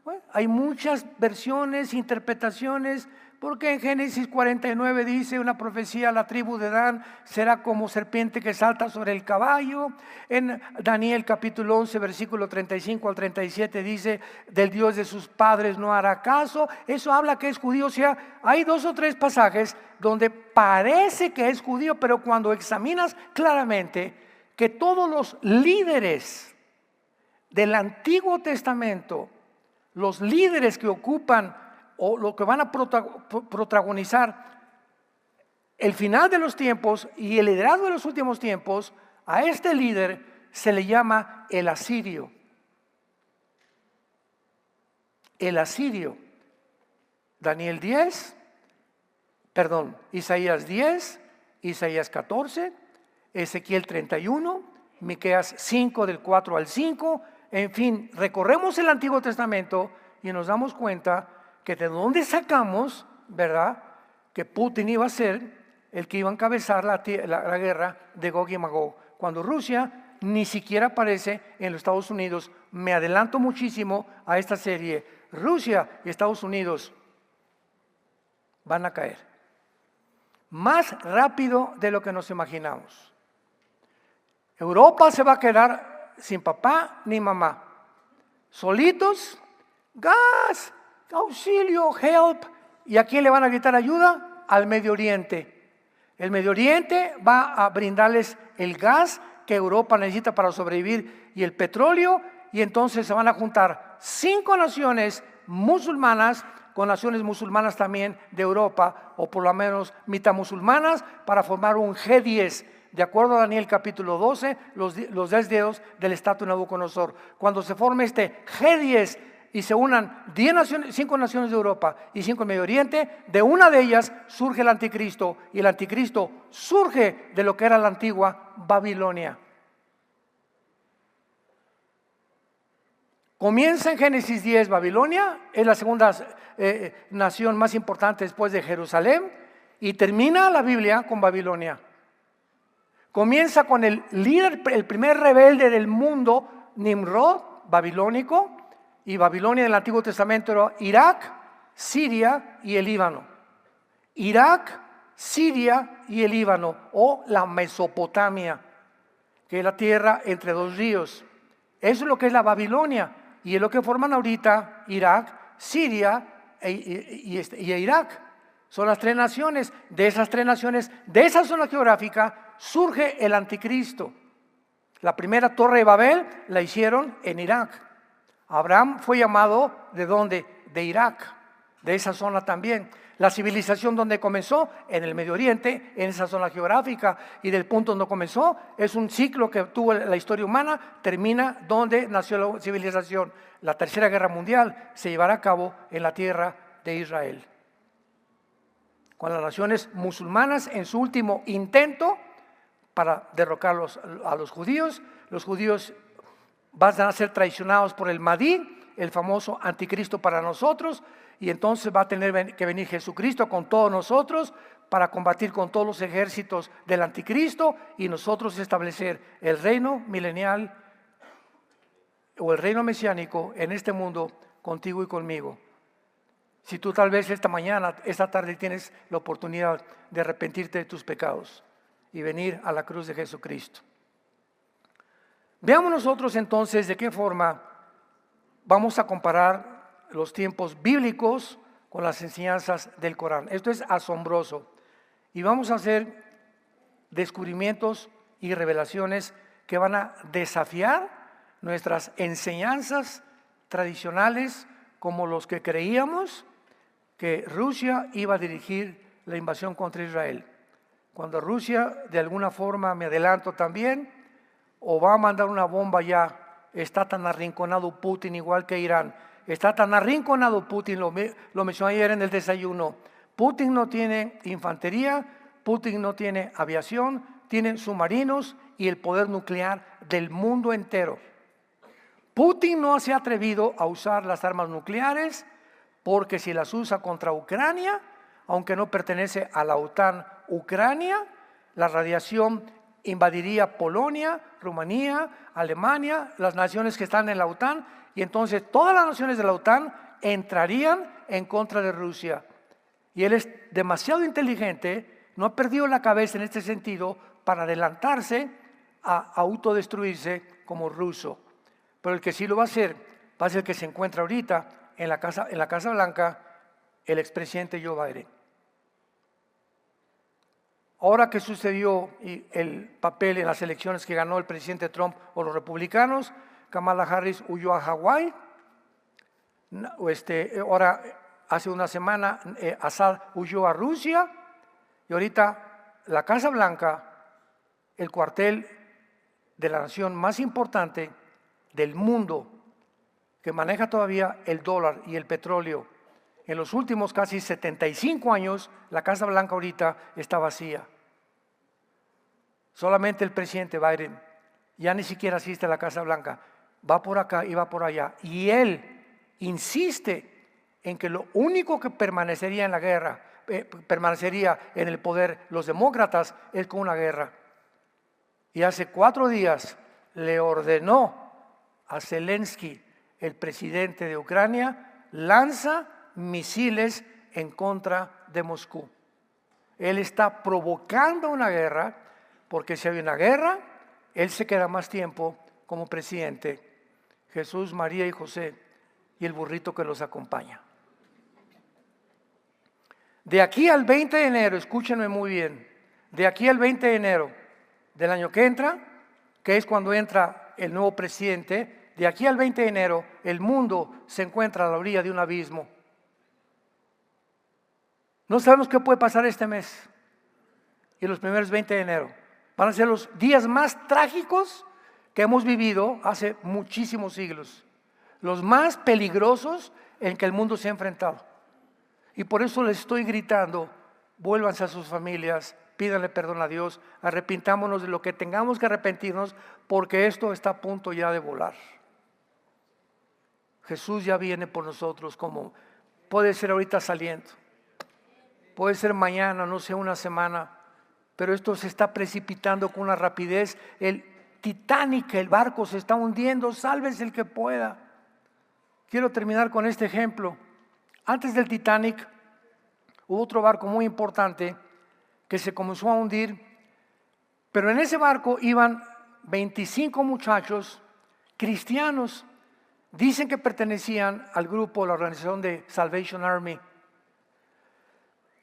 Bueno, hay muchas versiones, interpretaciones, porque en Génesis 49 dice una profecía: la tribu de Dan será como serpiente que salta sobre el caballo. En Daniel capítulo 11 versículo 35 al 37 dice: del Dios de sus padres no hará caso. Eso habla que es judío. O sea, hay 2 o 3 pasajes donde parece que es judío, pero cuando examinas claramente que todos los líderes del Antiguo Testamento, los líderes que ocupan o lo que van a protagonizar el final de los tiempos y el liderazgo de los últimos tiempos, a este líder se le llama el asirio. El asirio. Isaías 10, Isaías 14, Ezequiel 31, Miqueas 5 del 4 al 5. En fin, recorremos el Antiguo Testamento y nos damos cuenta que de dónde sacamos, ¿verdad?, que Putin iba a ser el que iba a encabezar la guerra de Gog y Magog, cuando Rusia ni siquiera aparece en los Estados Unidos. Me adelanto muchísimo a esta serie. Rusia y Estados Unidos van a caer más rápido de lo que nos imaginamos. Europa se va a quedar sin papá ni mamá, solitos. Gas, auxilio, help. ¿Y a quién le van a gritar ayuda? Al Medio Oriente. El Medio Oriente va a brindarles el gas que Europa necesita para sobrevivir y el petróleo, y entonces se van a juntar 5 naciones musulmanas con naciones musulmanas también de Europa, o por lo menos mitad musulmanas, para formar un G10. De acuerdo a Daniel capítulo 12, los 10 dedos del estatua de Nabucodonosor. Cuando se forme este G10 y se unan 5 naciones de Europa y 5 en Medio Oriente, de una de ellas surge el anticristo, y el anticristo surge de lo que era la antigua Babilonia. Comienza en Génesis 10 Babilonia, es la segunda nación más importante después de Jerusalén, y termina la Biblia con Babilonia. Comienza con el líder, el primer rebelde del mundo, Nimrod, babilónico, y Babilonia en el Antiguo Testamento era Irak, Siria y el Líbano. Irak, Siria y el Líbano, o la Mesopotamia, que es la tierra entre 2 ríos. Eso es lo que es la Babilonia, y es lo que forman ahorita Irak, Siria y Irak. Son las 3 naciones. De esas 3 naciones, de esa zona geográfica, surge el anticristo. La primera torre de Babel la hicieron en Irak. Abraham fue llamado, ¿de dónde? De Irak, de esa zona también. La civilización donde comenzó, en el Medio Oriente, en esa zona geográfica, y del punto donde comenzó, es un ciclo que tuvo la historia humana, termina donde nació la civilización. La Tercera Guerra Mundial se llevará a cabo en la tierra de Israel, con las naciones musulmanas en su último intento para derrocar a los judíos. Los judíos van a ser traicionados por el Mahdi, el famoso anticristo para nosotros, y entonces va a tener que venir Jesucristo con todos nosotros para combatir con todos los ejércitos del anticristo y nosotros establecer el reino milenial o el reino mesiánico en este mundo contigo y conmigo. Si tú tal vez esta tarde tienes la oportunidad de arrepentirte de tus pecados y venir a la cruz de Jesucristo. Veamos nosotros entonces de qué forma vamos a comparar los tiempos bíblicos con las enseñanzas del Corán. Esto es asombroso y vamos a hacer descubrimientos y revelaciones que van a desafiar nuestras enseñanzas tradicionales, como los que creíamos que Rusia iba a dirigir la invasión contra Israel. Cuando Rusia, de alguna forma, me adelanto también, o va a mandar una bomba ya, está tan arrinconado Putin igual que Irán. Está tan arrinconado Putin, lo mencioné ayer en el desayuno. Putin no tiene infantería, Putin no tiene aviación, tiene submarinos y el poder nuclear del mundo entero. Putin no se ha atrevido a usar las armas nucleares porque si las usa contra Ucrania, aunque no pertenece a la OTAN, Ucrania, la radiación invadiría Polonia, Rumanía, Alemania, las naciones que están en la OTAN, y entonces todas las naciones de la OTAN entrarían en contra de Rusia. Y él es demasiado inteligente, no ha perdido la cabeza en este sentido para adelantarse a autodestruirse como ruso. Pero el que sí lo va a ser el que se encuentra ahorita en la Casa Blanca, el expresidente Joe Biden. Ahora que sucedió el papel en las elecciones que ganó el presidente Trump o los republicanos, Kamala Harris huyó a Hawái. Ahora, hace una semana, Assad huyó a Rusia. Y ahorita la Casa Blanca, el cuartel de la nación más importante del mundo, que maneja todavía el dólar y el petróleo, en los últimos casi 75 años, la Casa Blanca ahorita está vacía. Solamente el presidente Biden ya ni siquiera asiste a la Casa Blanca, va por acá y va por allá. Y él insiste en que lo único que permanecería en la guerra, permanecería en el poder los demócratas, es con una guerra. Y hace 4 días le ordenó a Zelensky, el presidente de Ucrania, lanza misiles en contra de Moscú. Él está provocando una guerra, porque si hay una guerra, él se queda más tiempo como presidente. Jesús, María y José y el burrito que los acompaña. De aquí al 20 de enero, escúchenme muy bien, de aquí al 20 de enero del año que entra, que es cuando entra el nuevo presidente, de aquí al 20 de enero el mundo se encuentra a la orilla de un abismo. No sabemos qué puede pasar este mes y los primeros 20 de enero. Van a ser los días más trágicos que hemos vivido hace muchísimos siglos. Los más peligrosos en que el mundo se ha enfrentado. Y por eso les estoy gritando, vuélvanse a sus familias, pídanle perdón a Dios, arrepintámonos de lo que tengamos que arrepentirnos, porque esto está a punto ya de volar. Jesús ya viene por nosotros, como puede ser ahorita saliendo, puede ser mañana, no sé, una semana, pero esto se está precipitando con una rapidez. El Titanic, el barco se está hundiendo, sálvese el que pueda. Quiero terminar con este ejemplo. Antes del Titanic hubo otro barco muy importante que se comenzó a hundir, pero en ese barco iban 25 muchachos cristianos. Dicen que pertenecían al grupo, la organización de Salvation Army.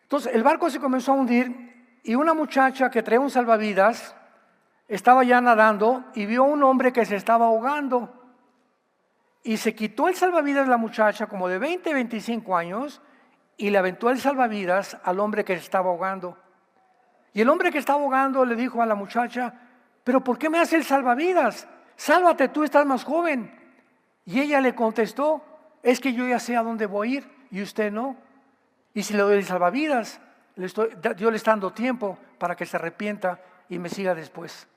Entonces el barco se comenzó a hundir y una muchacha que traía un salvavidas estaba ya nadando y vio a un hombre que se estaba ahogando. Y se quitó el salvavidas la muchacha, como de 20, 25 años, y le aventó el salvavidas al hombre que se estaba ahogando. Y el hombre que estaba ahogando le dijo a la muchacha, ¿pero por qué me hace el salvavidas? Sálvate, tú estás más joven. Y ella le contestó, es que yo ya sé a dónde voy a ir y usted no. Y si le doy el salvavidas, yo le está dando tiempo para que se arrepienta y me siga después.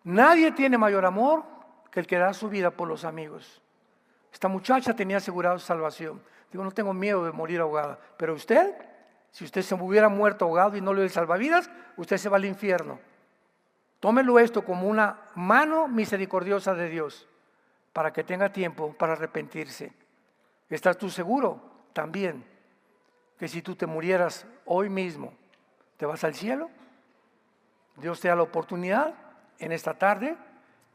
Nadie tiene mayor amor que el que da su vida por los amigos. Esta muchacha tenía asegurado su salvación. Digo, no tengo miedo de morir ahogada. Pero usted, si usted se hubiera muerto ahogado y no le doy salvavidas, usted se va al infierno. Tómelo esto como una mano misericordiosa de Dios para que tenga tiempo para arrepentirse. ¿Estás tú seguro? También que si tú te murieras hoy mismo, ¿te vas al cielo? Dios te da la oportunidad en esta tarde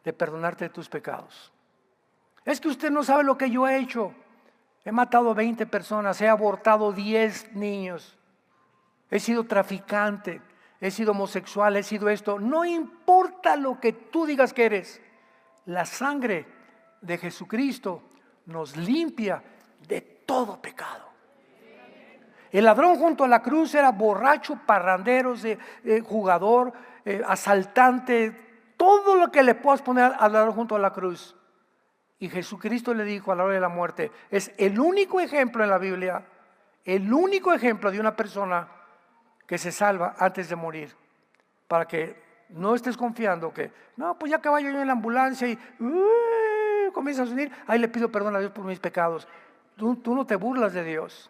de perdonarte de tus pecados. Es que usted no sabe lo que yo he hecho. He matado 20 personas, he abortado 10 niños, he sido traficante, he sido homosexual, he sido esto. No importa lo que tú digas que eres. La sangre de Jesucristo nos limpia de todo pecado. El ladrón junto a la cruz era borracho, parrandero, jugador, asaltante, todo lo que le puedas poner al ladrón junto a la cruz. Y Jesucristo le dijo a la hora de la muerte, es el único ejemplo en la Biblia, el único ejemplo de una persona que se salva antes de morir, para que no estés confiando que, no, pues ya que vaya yo en la ambulancia y comienzas a unir, ahí le pido perdón a Dios por mis pecados. Tú no te burlas de Dios.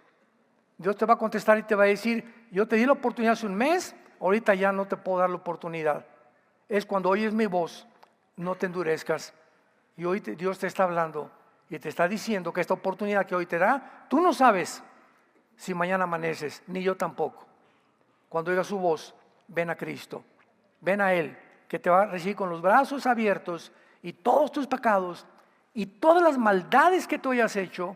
Dios te va a contestar y te va a decir, yo te di la oportunidad hace un mes, ahorita ya no te puedo dar la oportunidad. Es cuando oyes mi voz, no te endurezcas. Y hoy Dios te está hablando y te está diciendo que esta oportunidad que hoy te da, tú no sabes si mañana amaneces, ni yo tampoco. Cuando oigas su voz, ven a Cristo, ven a Él, que te va a recibir con los brazos abiertos, y todos tus pecados y todas las maldades que tú hayas hecho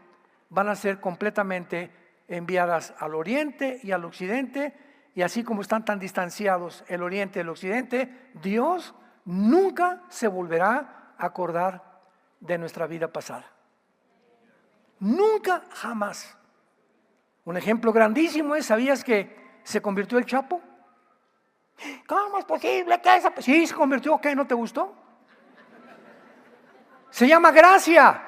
van a ser completamente enviadas al oriente y al occidente. Y así como están tan distanciados el oriente y el occidente, Dios nunca se volverá a acordar de nuestra vida pasada. Nunca, jamás. Un ejemplo grandísimo es, ¿sabías que se convirtió el Chapo? ¿Cómo es posible que esa? Sí, se convirtió, ¿qué? ¿No te gustó? Se llama gracia.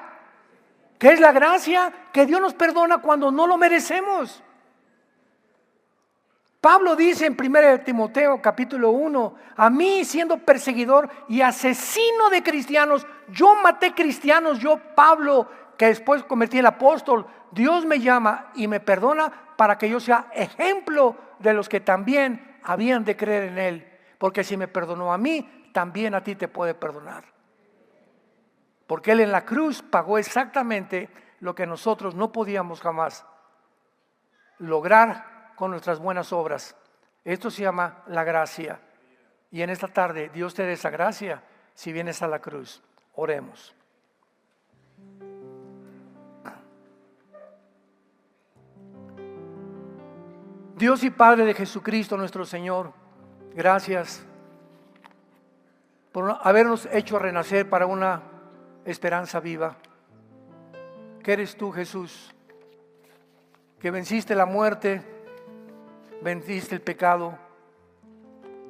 ¿Qué es la gracia? Que Dios nos perdona cuando no lo merecemos. Pablo dice en 1 Timoteo capítulo 1, a mí siendo perseguidor y asesino de cristianos, yo maté cristianos, yo Pablo, que después convertí en apóstol, Dios me llama y me perdona para que yo sea ejemplo de los que también habían de creer en Él, porque si me perdonó a mí, también a ti te puede perdonar. Porque Él en la cruz pagó exactamente lo que nosotros no podíamos jamás lograr con nuestras buenas obras. Esto se llama la gracia. Y en esta tarde Dios te dé esa gracia si vienes a la cruz. Oremos. Dios y Padre de Jesucristo nuestro Señor, gracias por habernos hecho renacer para una esperanza viva. Que eres tú, Jesús, que venciste la muerte, venciste el pecado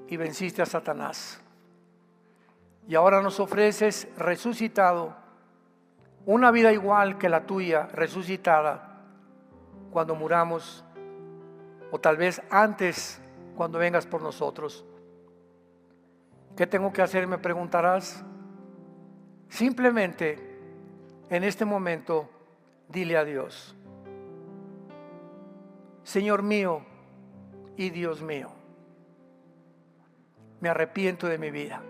y venciste a Satanás. Y ahora nos ofreces resucitado una vida igual que la tuya, resucitada, cuando muramos, o tal vez antes, cuando vengas por nosotros. ¿Qué tengo que hacer? Me preguntarás. Simplemente, en este momento, dile a Dios: Señor mío y Dios mío, me arrepiento de mi vida.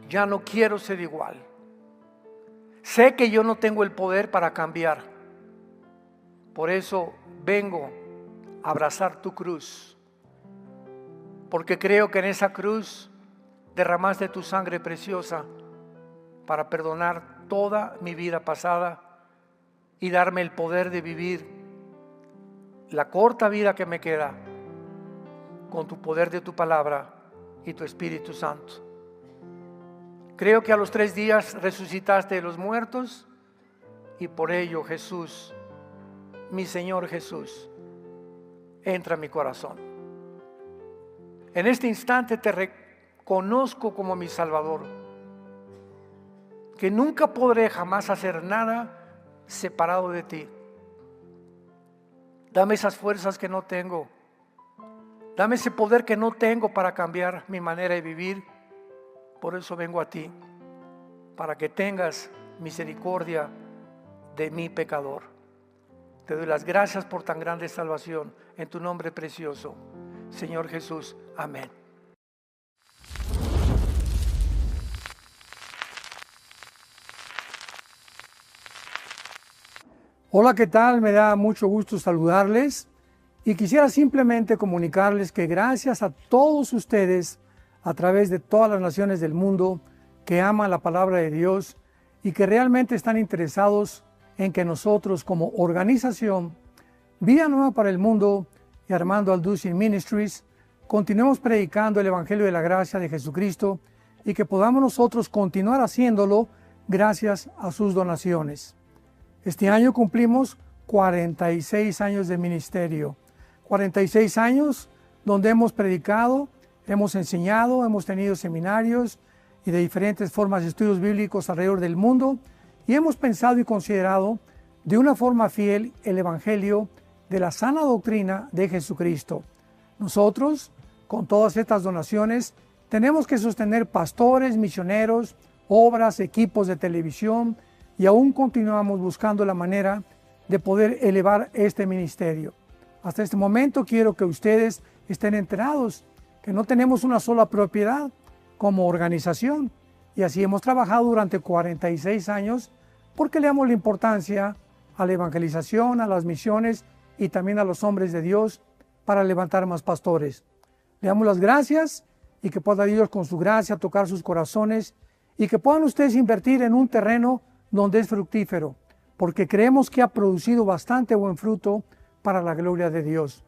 Ya no quiero ser igual. Sé que yo no tengo el poder para cambiar. Por eso vengo a abrazar tu cruz, porque creo que en esa cruz derramaste tu sangre preciosa para perdonar toda mi vida pasada y darme el poder de vivir la corta vida que me queda con tu poder de tu palabra y tu Espíritu Santo. Creo que a los 3 días resucitaste de los muertos, y por ello, Jesús, mi Señor Jesús, entra en mi corazón. En este instante te reconozco como mi Salvador, que nunca podré jamás hacer nada separado de ti. Dame esas fuerzas que no tengo. Dame ese poder que no tengo para cambiar mi manera de vivir. Por eso vengo a ti, para que tengas misericordia de mi pecador. Te doy las gracias por tan grande salvación, en tu nombre precioso, Señor Jesús. Amén. Hola, ¿qué tal? Me da mucho gusto saludarles y quisiera simplemente comunicarles que gracias a todos ustedes a través de todas las naciones del mundo que aman la palabra de Dios y que realmente están interesados en que nosotros como organización Vida Nueva para el Mundo y Armando Alducin Ministries continuemos predicando el Evangelio de la Gracia de Jesucristo y que podamos nosotros continuar haciéndolo gracias a sus donaciones. Este año cumplimos 46 años de ministerio, 46 años donde hemos predicado, hemos enseñado, hemos tenido seminarios y de diferentes formas de estudios bíblicos alrededor del mundo, y hemos pensado y considerado de una forma fiel el Evangelio de la sana doctrina de Jesucristo. Nosotros, con todas estas donaciones, tenemos que sostener pastores, misioneros, obras, equipos de televisión, y aún continuamos buscando la manera de poder elevar este ministerio. Hasta este momento quiero que ustedes estén enterados que no tenemos una sola propiedad como organización, y así hemos trabajado durante 46 años porque le damos la importancia a la evangelización, a las misiones y también a los hombres de Dios para levantar más pastores. Le damos las gracias y que pueda Dios con su gracia tocar sus corazones y que puedan ustedes invertir en un terreno donde es fructífero, porque creemos que ha producido bastante buen fruto para la gloria de Dios.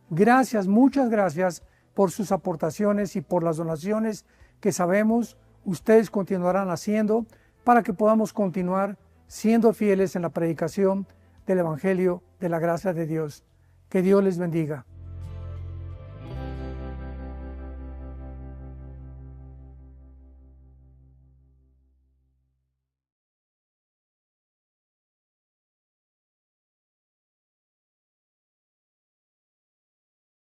Gracias, muchas gracias por sus aportaciones y por las donaciones que sabemos ustedes continuarán haciendo para que podamos continuar siendo fieles en la predicación del Evangelio de la gracia de Dios. Que Dios les bendiga.